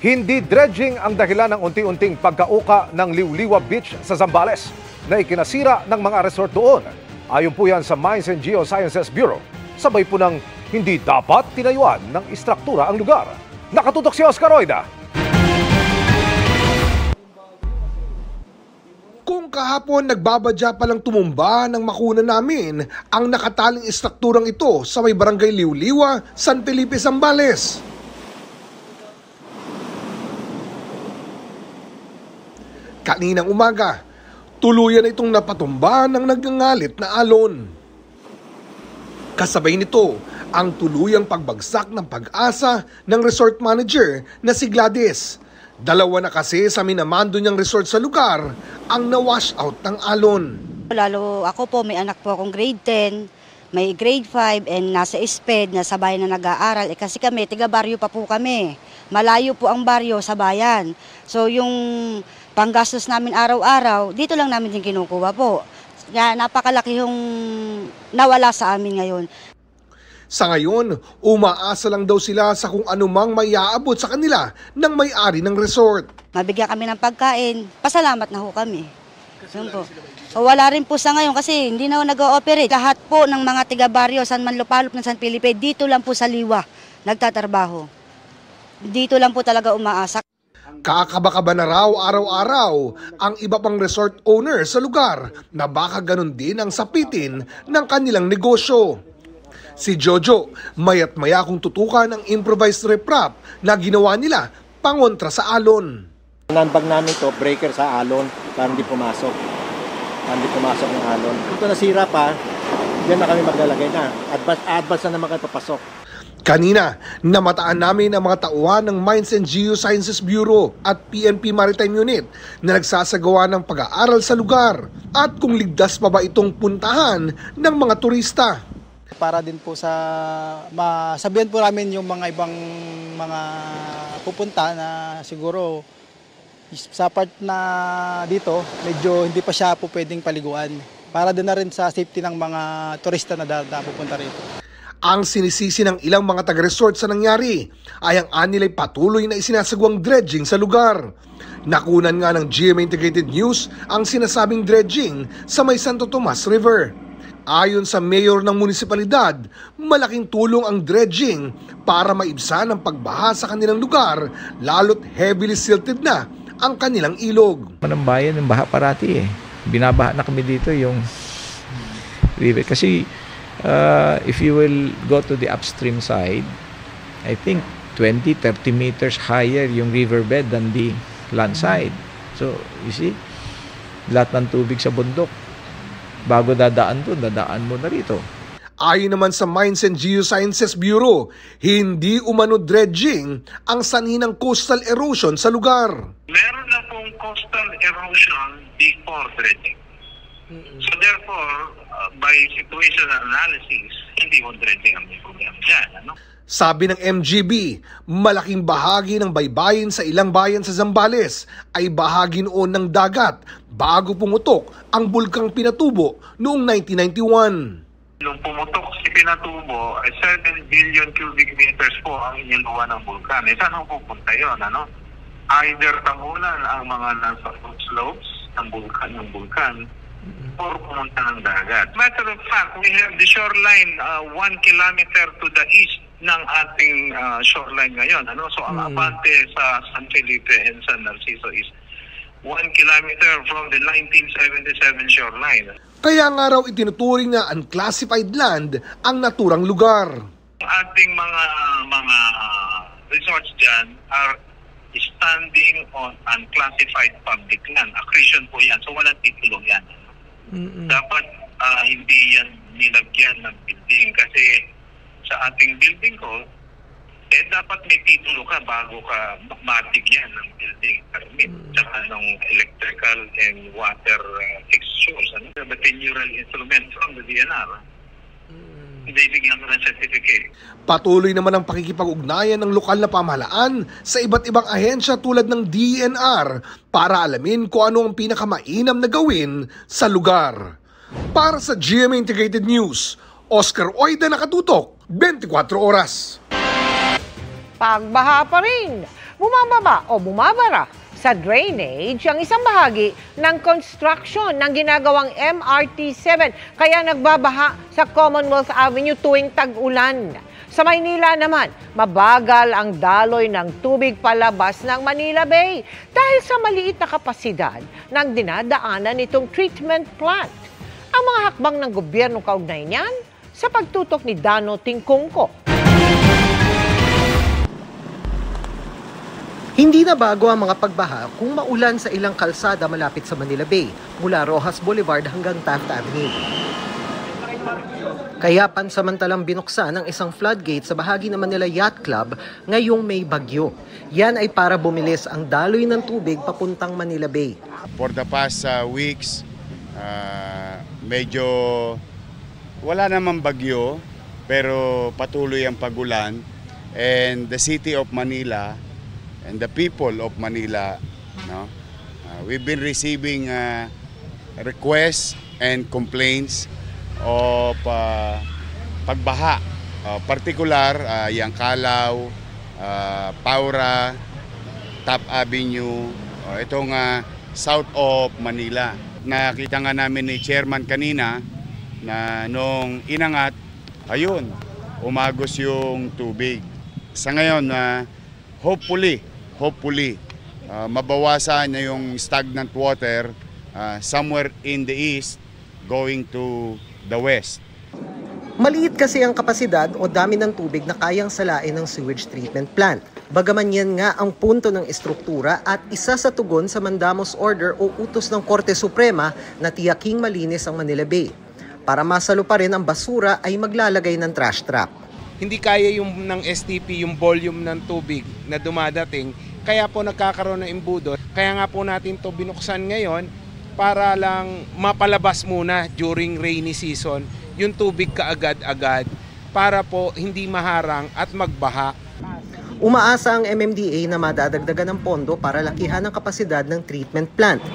Hindi dredging ang dahilan ng unti-unting pagkauka ng Liwliwa Beach sa Zambales na ikinasira ng mga resort doon. Ayon po yan sa Mines and Geosciences Bureau. Sabay po ng hindi dapat tinayuan ng istruktura ang lugar. Nakatutok si Oscar Oida. Kung kahapon nagbabadya palang tumumba ng makuna namin ang nakataling istrukturang ito sa may barangay Liwliwa, San Felipe, Zambales. Kaninang umaga, tuluyan itong napatumba ng nagngangalit na alon. Kasabay nito ang tuluyang pagbagsak ng pag-asa ng resort manager na si Gladys. Dalawa na kasi sa minamando niyang resort sa lugar ang na-wash out ng alon. Lalo ako po, may anak po akong grade 10, may grade 5 and nasa SPED na sa bayan na nag-aaral. Kasi kami, tiga-baryo pa po kami. Malayo po ang baryo sa bayan. So yung panggastos namin araw-araw, dito lang namin din kinukuha po. Kaya napakalaki yung nawala sa amin ngayon. Sa ngayon, umaasa lang daw sila sa kung anumang may aabot sa kanila ng may-ari ng resort. Mabigyan kami ng pagkain, pasalamat na ho kami. Po. O, wala rin po sa ngayon kasi hindi na ho nag-ooperate. Lahat po ng mga tiga-baryo, San Manlupalop ng San Felipe, dito lang po sa Liwa nagtatrabaho. Dito lang po talaga umaasa. Kakaba-kaba na raw araw-araw ang iba pang resort owner sa lugar na baka ganun din ang sapitin ng kanilang negosyo. Si Jojo, mayat maya kung tutukan ang improvised riprap na ginawa nila pangontra sa alon. Nanbag namin to breaker sa alon para hindi pumasok. Para hindi pumasok ng alon. Kung ito nasira pa, diyan na kami maglalagay na. Advance na naman kayo papasok. Kanina, namataan namin ang mga tauhan ng Mines and Geosciences Bureau at PNP Maritime Unit na nagsasagawa ng pag-aaral sa lugar at kung ligtas pa ba itong puntahan ng mga turista. Para din po sa masabihan po namin yung mga ibang mga pupunta na siguro sa part na dito medyo hindi pa siya po pwedeng paliguan. Para din na rin sa safety ng mga turista na pupunta rito. Ang sinisisi ng ilang mga taga-resort sa nangyari ay ang anilay patuloy na isinasagawang dredging sa lugar. Nakunan nga ng GMA Integrated News ang sinasabing dredging sa may Santo Tomas River. Ayon sa mayor ng munisipalidad, malaking tulong ang dredging para maibsan ang pagbaha sa kanilang lugar, lalo't heavily silted na ang kanilang ilog. Manang bayan ng baha parati eh. Binabaha na kami dito yung river kasi if you will go to the upstream side, I think 20-30 meters higher yung riverbed than the land side. So, you see, lahat ng tubig sa bundok. Bago dadaan doon, dadaan mo na rito. Ayon naman sa Mines and Geosciences Bureau, hindi umano dredging ang sanhi ng coastal erosion sa lugar. Meron na pong coastal erosion before dredging. So therefore, by situational analysis, hindi mo dredging ang may problema dyan. Ano? Sabi ng MGB, malaking bahagi ng baybayin sa ilang bayan sa Zambales ay bahagi noon ng dagat bago pumutok ang bulkang Pinatubo noong 1991. Nung pumutok si Pinatubo, 7 billion cubic meters po ang iniluwa ng bulkan. Saan ang pupunta yun? Ano? Either tamunan ang mga nasa slopes ng bulkan, or pumunta ng dagat. Matter of fact, we have the shoreline 1 kilometer to the east ng ating shoreline ngayon. Ano? So ang abante sa San Felipe and San Narciso is 1 kilometer from the 1977 shoreline. Kaya nga raw itinuturing na unclassified land ang naturang lugar. Ang ating mga resorts dyan are standing on unclassified public land. Accretion po yan. So walang titulo yan. Dapat hindi yan nilagyan ng building kasi sa ating building code, dapat may titulo ka bago ka matigyan ng building permit saka ng electrical and water fixtures. The tenural instrument from the DNR. Hindi bigyan mo ng certificate. Patuloy naman ang pakikipag-ugnayan ng lokal na pamahalaan sa iba't ibang ahensya tulad ng DENR para alamin kung ano ang pinakamainam na gawin sa lugar. Para sa GMA Integrated News, Oscar Oida, nakatutok, 24 oras. Pagbaha pa rin bumababa o bumabara sa drainage ang isang bahagi ng construction ng ginagawang MRT-7 kaya nagbabaha sa Commonwealth Avenue tuwing tag-ulan. Sa Maynila naman, mabagal ang daloy ng tubig palabas ng Manila Bay dahil sa maliit na kapasidad ng dinadaanan nitong treatment plant. Ang mga hakbang ng gobyerno kaugnay niyan sa pagtutok ni Dano Tingkungko. Hindi na bago ang mga pagbaha kung maulan sa ilang kalsada malapit sa Manila Bay, mula Rojas Boulevard hanggang Taft Avenue. Kaya pansamantalang binuksan ang isang floodgate sa bahagi ng Manila Yacht Club ngayong may bagyo. Yan ay para bumilis ang daloy ng tubig papuntang Manila Bay. For the past weeks, medyo wala namang bagyo pero patuloy ang pagulan, and the city of Manila and the people of Manila, no, we've been receiving requests and complaints of pagbaha, particular yung Calao, Paura, Taft Avenue, itong south of Manila. Nakita nga namin ni Chairman kanina na nung inangat, ayun, umagos yung tubig. Sa ngayon, hopefully, mabawasan na yung stagnant water somewhere in the east going to the west. Maliit kasi ang kapasidad o dami ng tubig na kayang salain ng sewage treatment plant. Bagaman yan nga ang punto ng estruktura at isa sa tugon sa mandamos order o utos ng Korte Suprema na tiyaking malinis ang Manila Bay. Para masalo pa rin ang basura ay maglalagay ng trash trap. Hindi kaya yung ng STP yung volume ng tubig na dumadating, kaya po nagkakaroon ng imbudo. Kaya nga po natin to binuksan ngayon para lang mapalabas muna during rainy season yung tubig kaagad-agad para po hindi maharang at magbaha. Umaasa ang MMDA na madadagdagan ng pondo para lakihan ang kapasidad ng treatment plant.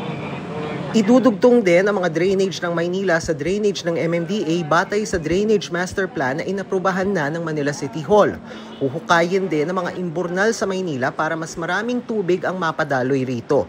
Idudugtong din ang mga drainage ng Maynila sa drainage ng MMDA batay sa Drainage Master Plan na inaprubahan na ng Manila City Hall. Huhukayin din ang mga imburnal sa Maynila para mas maraming tubig ang mapadaloy rito.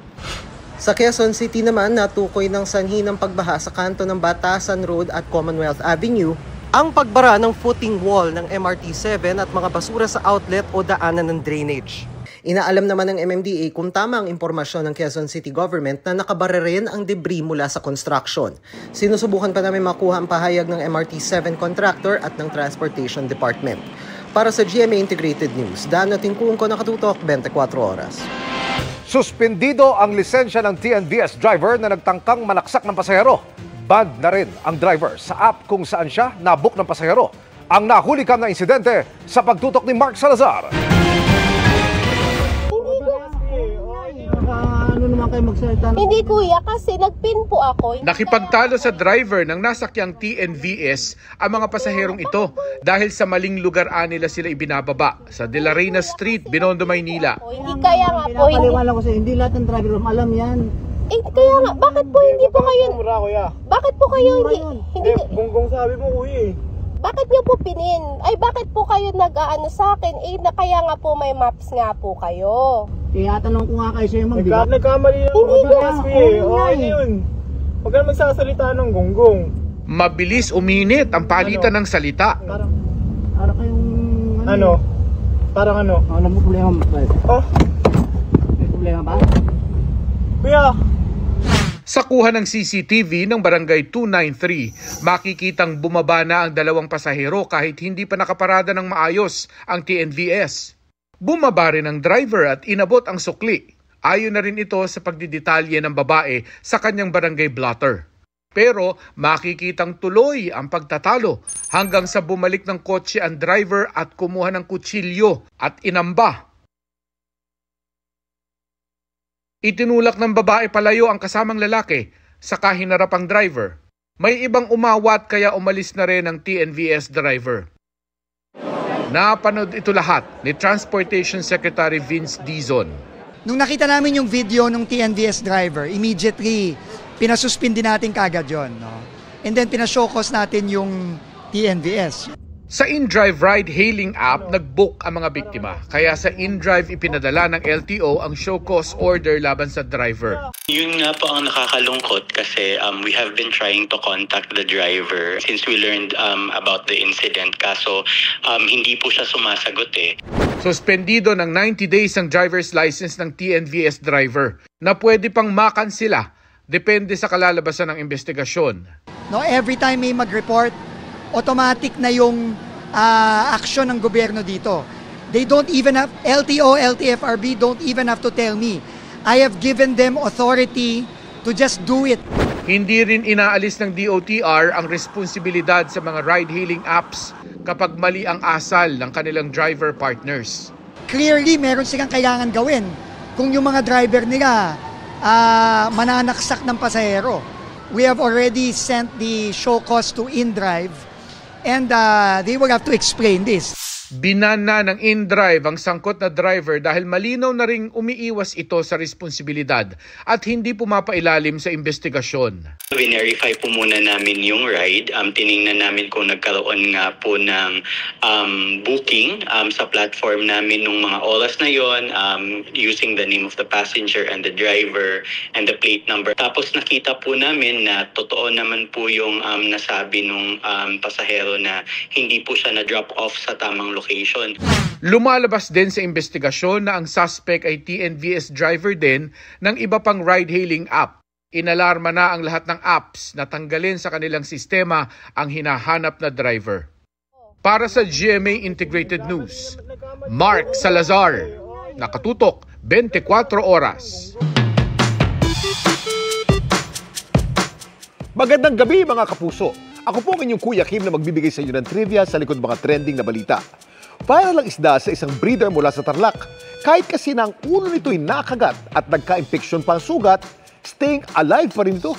Sa Quezon City naman, natukoy ng sanhi ng pagbaha sa kanto ng Batasan Road at Commonwealth Avenue ang pagbara ng footing wall ng MRT-7 at mga basura sa outlet o daanan ng drainage. Inaalam naman ng MMDA kung tama ang impormasyon ng Quezon City Government na nakabara rin ang debris mula sa construction. Sinusubukan pa namin makuha ang pahayag ng MRT-7 contractor at ng Transportation Department. Para sa GMA Integrated News, Dano Tingkungko, nakatutok 24 oras. Suspendido ang lisensya ng TNVS driver na nagtangkang manaksak ng pasahero. Banned na rin ang driver sa app kung saan siya nabook ng pasahero. Ang nahulikam na insidente sa pagtutok ni Mark Salazar. Hindi kuya, kasi nagpin po ako. Nakipagtalo sa driver ng nasakyang TNVS ang mga pasaherong ito dahil sa maling lugar nila sila ibinababa sa De La Reina Street, Binondo, Maynila. Hindi kaya nga po. Pinapaliwanag ko sa hindi lahat ng driver alam yan. Kaya nga, bakit po hindi po kayo? Bakit po kayo hindi? Gonggong sabi mo kuya. Bakit niyo po pinin? Ay, bakit po kayo nag-aano sa akin? Na kaya nga po may maps nga po kayo. Tinatanong ko nga kayo sa'yo, ma'am, di ba? Nagkamali lang ako doon, SP. Okay na yun. Huwag ka magsasalita ng gonggong. Mabilis uminit ang palitan ng salita. Parang kayong... Ano? Parang ano? Alam mo problema ba? Oh? May problema ba? Kuya! Sa kuha ng CCTV ng Barangay 293, makikitang bumaba na ang dalawang pasahero kahit hindi pa nakaparada ng maayos ang TNVS. Bumaba rin ang driver at inabot ang sukli. Ayon na rin ito sa pagdidetalye ng babae sa kanyang barangay blotter. Pero makikitang tuloy ang pagtatalo hanggang sa bumalik ng kotse ang driver at kumuha ng kutsilyo at inamba. Itinulak ng babae palayo ang kasamang lalaki sa kahinarap ang driver. May ibang umawat kaya umalis na rin ang TNVS driver. Napanood ito lahat ni Transportation Secretary Vince Dizon. Nung nakita namin yung video ng TNVS driver, immediately pinasuspindi natin kagad yun. No? And then pinashowcase natin yung TNVS. Sa InDrive ride-hailing app, nag-book ang mga biktima. Kaya sa InDrive ipinadala ng LTO ang show cause order laban sa driver. Yun nga po ang nakakalungkot kasi we have been trying to contact the driver since we learned about the incident. Kaso hindi po siya sumasagot eh. Suspendido ng 90 days ang driver's license ng TNVS driver na pwede pang makansela depende sa kalalabasan ng investigasyon. No, every time may mag-report, automatic na yung action ng gobyerno dito. They don't even have, LTO, LTFRB don't even have to tell me. I have given them authority to just do it. Hindi rin inaalis ng DOTR ang responsibilidad sa mga ride-hailing apps kapag mali ang asal ng kanilang driver partners. Clearly, meron silang kailangan gawin kung yung mga driver nila mananaksak ng pasahero. We have already sent the show cause to InDrive and they will have to explain this. Binana ng InDrive ang sangkot na driver dahil malinaw na ring umiiwas ito sa responsibilidad at hindi pumapailalim sa investigasyon. Verify po muna namin yung ride. Tiningnan namin kung nagkaroon nga po ng booking sa platform namin nung mga oras na yon, using the name of the passenger and the driver and the plate number. Tapos nakita po namin na totoo naman po yung nasabi nung pasahero na hindi po siya na-drop off sa tamang location. Lumalabas din sa investigasyon na ang suspect ay TNVS driver din ng iba pang ride-hailing app. Inalarma na ang lahat ng apps na tanggalin sa kanilang sistema ang hinahanap na driver. Para sa GMA Integrated News, Mark Salazar, nakatutok 24 oras. Magandang gabi mga kapuso. Ako po ang inyong Kuya Kim na magbibigay sa inyo ng trivia sa likod mga trending na balita. Viral ang isda sa isang breeder mula sa Tarlac. Kahit kasi na ang ulo nito'y nakagat at nagka-infeksyon pa ang sugat, staying alive pa rin ito.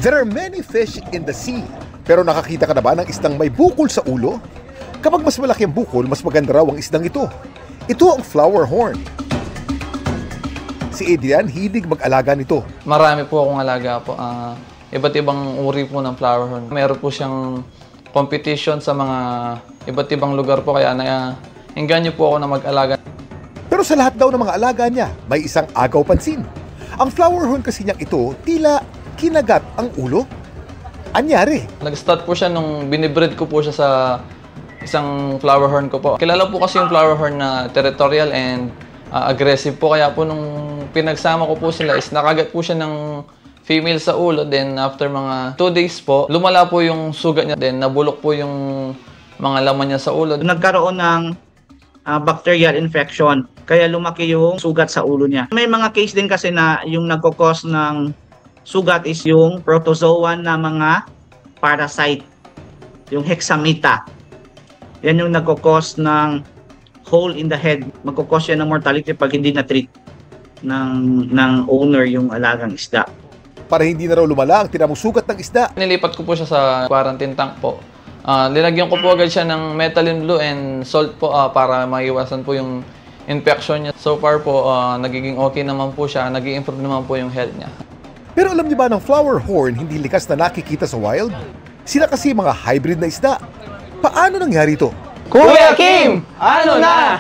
There are many fish in the sea. Pero nakakita ka na ba ng isdang may bukol sa ulo? Kapag mas malaki ang bukol, mas maganda raw ang isdang ito. Ito ang flower horn. Si Adrian, hilig mag-alaga nito. Marami po akong alaga po. Iba't ibang uri po ng flower horn. Meron po siyang competition sa mga iba't ibang lugar po kaya nainganyo po ako na mag-alaga. Pero sa lahat daw ng mga alaga niya, may isang agaw pansin. Ang flower horn kasi niyang ito, tila kinagat ang ulo. Anyari? Nag-start po siya nung binibreed ko po siya sa isang flower horn ko po. Kilala po kasi yung flower horn na territorial and aggressive po. Kaya po nung pinagsama ko po sila is nakagat po siya ng female sa ulo. Then after mga 2 days po, lumala po yung sugat niya. Then nabulok po yung mga laman niya sa ulo. Nagkaroon ng bacterial infection. Kaya lumaki yung sugat sa ulo niya. May mga case din kasi na yung nagkakos ng sugat is yung protozoan na mga parasite. Yung hexamita. Yan yung nagkakos ng hole in the head. Magkakos yan ng mortality pag hindi na-treat ng owner yung alagang isda. Para hindi na raw lumala ang tinamong sugat ng isda. Nilipat ko po siya sa quarantine tank po. Linagyan ko po agad siya ng methylene blue and salt po para maiwasan po yung infection niya. So far po, nagiging okay naman po siya. Nag-i-improve naman po yung health niya. Pero alam niyo ba ng flower horn hindi likas na nakikita sa wild? Sila kasi mga hybrid na isda. Paano nangyari ito? Kuya Kim! Ano na?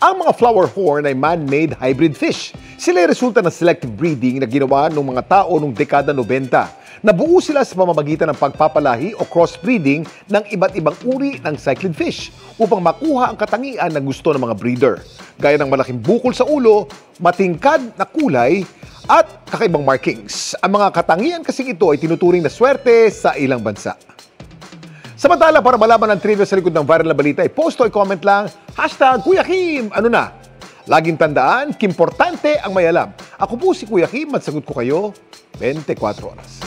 Ang mga flower horn ay man-made hybrid fish. Sila ay resulta ng selective breeding na ginawa ng mga tao noong dekada 90. Nabuo sila sa pamamagitan ng pagpapalahi o crossbreeding ng iba't ibang uri ng cyclid fish upang makuha ang katangian na gusto ng mga breeder. Gaya ng malaking bukol sa ulo, matingkad na kulay, at kakaibang markings. Ang mga katangian kasing ito ay tinuturing na swerte sa ilang bansa. Samantala, para malaman ang trivia sa likod ng viral na balita, i-post o i-comment lang, #Kuya Kim! Ano na? Laging tandaan, kimportante ang may alam. Ako po si Kuya Kim at sagot ko kayo 24 oras.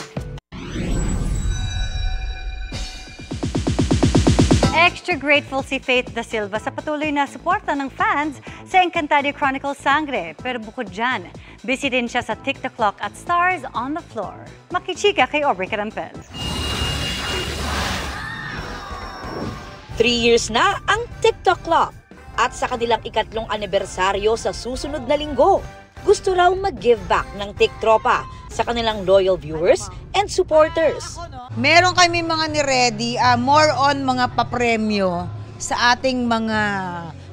Extra grateful si Faith Da Silva sa patuloy na suporta ng fans sa Encantadia Chronicles Sangre. Pero bukod dyan, busy din siya sa TikTok Clock at Stars on the Floor. Makichika kay Aubrey Carampel. 3 years na ang TikTok Clock. at sa kanilang ikatlong anibersaryo sa susunod na linggo. Gusto raw mag-give back ng TikTropa sa kanilang loyal viewers and supporters. Meron kami mga ni-ready, more on mga papremyo sa ating mga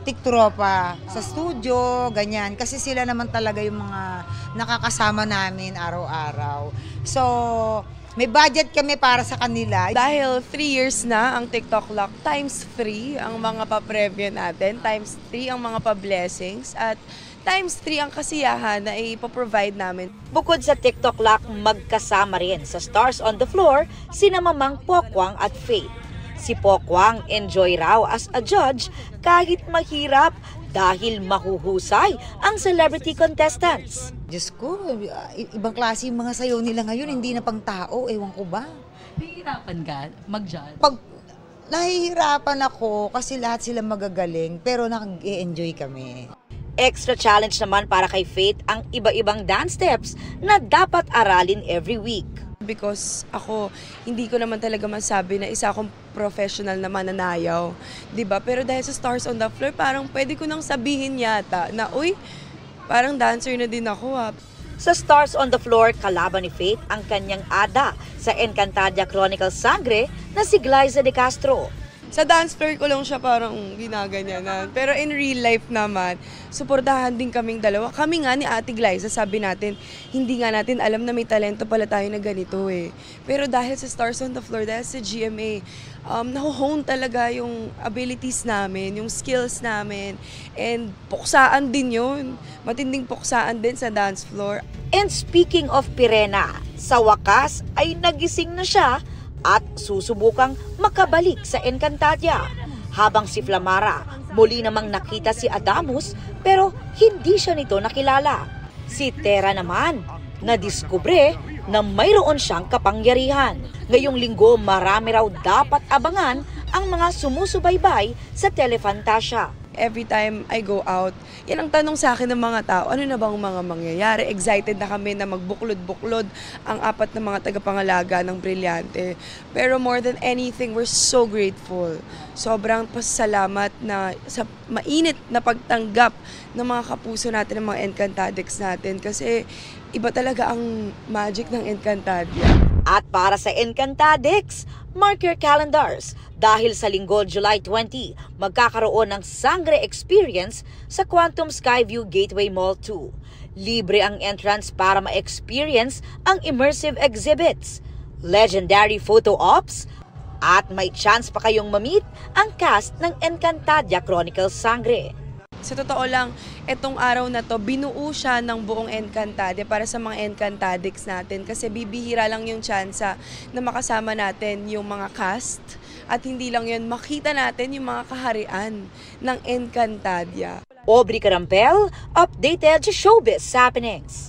TikTropa sa studio, ganyan. Kasi sila naman talaga yung mga nakakasama namin araw-araw. So, may budget kami para sa kanila. Dahil 3 years na ang TikTok Lock, times 3 ang mga pa-preview natin, times 3 ang mga pa-blessings, at times 3 ang kasiyahan na ipoprovide namin. Bukod sa TikTok Lock, magkasama rin sa Stars on the Floor sina Mamang Pokwang at Faith. Si Pokwang enjoy raw as a judge kahit mahirap dahil mahuhusay ang celebrity contestants. Diyos ko, ibang klase yung mga sayaw nila ngayon, hindi na pang tao, ewan ko ba? Nahihirapan ka mag-judge? Pag nahihirapan ako kasi lahat sila magagaling, pero nag-e-enjoy kami. Extra challenge naman para kay Faith ang iba-ibang dance steps na dapat aralin every week. Because ako, hindi ko naman talaga masabi na isa akong professional na mananayaw. Diba? Pero dahil sa Stars on the Floor, parang pwede ko nang sabihin yata na, uy, parang dancer na din ako ha. Sa Stars on the Floor, kalaban ni Faith ang kanyang ada sa Encantadia Chronicles Sangre na si Glyza De Castro. Sa dance floor ko lang siya parang ginaganyanan. Pero in real life naman, suportahan din kaming dalawa. Kami nga ni Ate Glyza, sabi natin, hindi nga natin alam na may talento pala tayo na ganito eh. Pero dahil sa Stars on the Floor, dahil sa GMA, nahuhone talaga yung abilities namin, yung skills namin. And puksaan din yun. Matinding puksaan din sa dance floor. And speaking of Pirena, sa wakas ay nagising na siya at susubukang makabalik sa Encantadia. Habang si Flamara, muli namang nakita si Adamus pero hindi siya nito nakilala. Si Tera naman, nadiskubre na mayroon siyang kapangyarihan. Ngayong linggo, marami raw dapat abangan ang mga sumusubaybay sa Telefantasia. Every time I go out, yan ang tanong sa akin ng mga tao, ano na bang mga mangyayari? Excited na kami na magbuklod-buklod ang 4 na mga tagapangalaga ng Brilyante. Pero more than anything, we're so grateful. Sobrang pasalamat na sa mainit na pagtanggap ng mga kapuso natin, ng mga Encantadix natin. Kasi iba talaga ang magic ng Encantadia. At para sa Encantadix, mark your calendars dahil sa linggo July 20, magkakaroon ng Sangre Experience sa Quantum Skyview Gateway Mall 2. Libre ang entrance para ma-experience ang immersive exhibits, legendary photo ops, at may chance pa kayong ma-meet ang cast ng Encantadia Chronicles Sangre. Sa totoo lang, etong araw na to, binuo siya ng buong Encantadia para sa mga Encantadix natin kasi bibihira lang yung tsansa na makasama natin yung mga cast at hindi lang yun, makita natin yung mga kaharian ng Encantadia. Aubrey Carampel, updated sa showbiz happenings.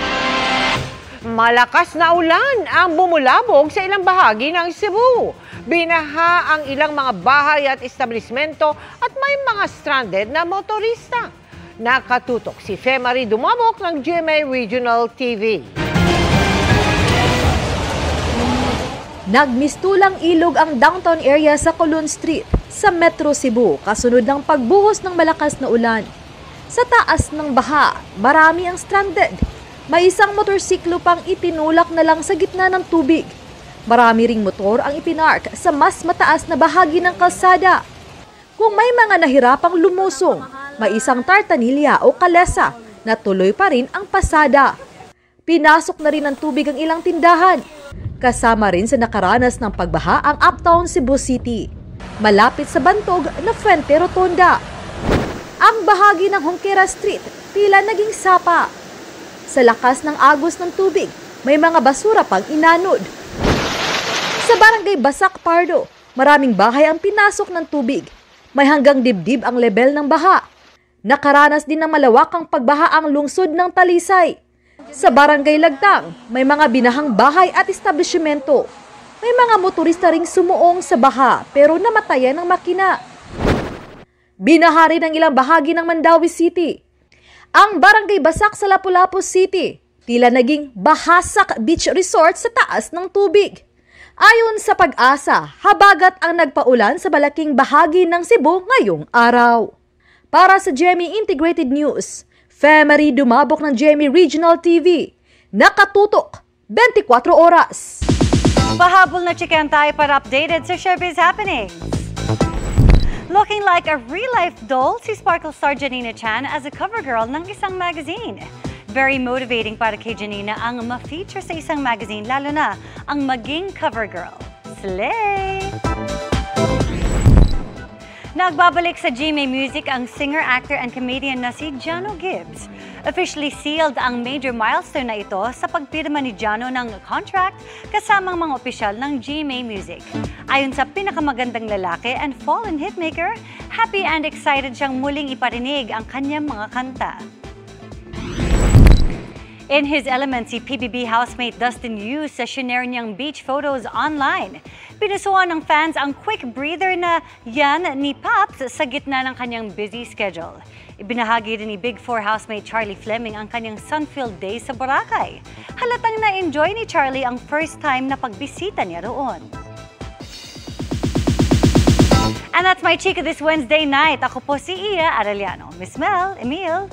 Malakas na ulan ang bumulabog sa ilang bahagi ng Cebu. Binaha ang ilang mga bahay at establishmento at may mga stranded na motorista. Nakatutok si Femari Dumabok ng GMA Regional TV. Nagmistulang ilog ang downtown area sa Colon Street sa Metro Cebu kasunod ng pagbuhos ng malakas na ulan. Sa taas ng baha, marami ang stranded. May isang motorsiklo pang itinulak na lang sa gitna ng tubig. Marami ring motor ang ipinark sa mas mataas na bahagi ng kalsada. Kung may mga nahirapang lumusong, may isang tartanilya o kalesa na tuloy pa rin ang pasada. Pinasok na rin ng tubig ang ilang tindahan. Kasama rin sa nakaranas ng pagbaha ang Uptown Cebu City, malapit sa bantog na Fuente Rotonda. Ang bahagi ng Junquera Street tila naging sapa. Sa lakas ng agos ng tubig, may mga basura pang inanod. Sa barangay Basak Pardo, maraming bahay ang pinasok ng tubig. May hanggang dibdib ang level ng baha. Nakaranas din ng malawakang pagbaha ang lungsod ng Talisay. Sa barangay Lagtang, may mga binahang bahay at establishmento. May mga motorista ring sumuong sa baha pero namatayan ng makina. Binaha rin ang ilang bahagi ng Mandawi City. Ang barangay Basak sa Lapu-Lapu City, tila naging Bahasak Beach Resort sa taas ng tubig. Ayon sa Pag-asa, habagat ang nagpaulan sa malaking bahagi ng Cebu ngayong araw. Para sa GMA Integrated News, Femery dumabok ng GMA Regional TV. Nakatutok 24 oras. Pahabol na chicken tayo para updated sa showbiz happenings. Looking like a real-life doll, si Sparkle star Janina Chan as a cover girl ng isang magazine. Very motivating para kay Janina ang ma-feature sa isang magazine, lalo na ang maging cover girl. Slay! Nagbabalik sa GMA Music ang singer, actor, and comedian na si Jano Gibbs. Officially sealed ang major milestone na ito sa pagpirma ni Jano ng contract kasamang mga opisyal ng GMA Music. Ayon sa pinakamagandang lalaki and fallen hitmaker, happy and excited siyang muling iparinig ang kanyang mga kanta. In his element, si PBB housemate Dustin Yu sa shinare niyang beach photos online. Pinusuan ng fans ang quick breather na yan ni Paps sa gitna ng kanyang busy schedule. Ibinahagi rin ni Big Four housemate Charlie Fleming ang kanyang sun-filled day sa Boracay. Halatang na-enjoy ni Charlie ang first time na pagbisita niya roon. And that's my chika this Wednesday night. Ako po si Iya Arellano. Miss Mel, Emil.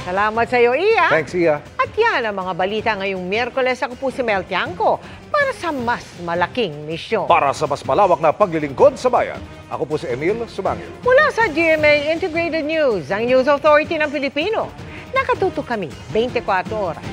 Salamat sa iyo, Iya. Thanks, Iya. At yan ang mga balita ngayong Miyerkules. Ako po si Mel Tiangco para sa mas malaking misyon. Para sa mas malawak na paglilingkod sa bayan, ako po si Emil Sumangil. Mula sa GMA Integrated News, ang News Authority ng Pilipino. Nakatutok kami 24 oras.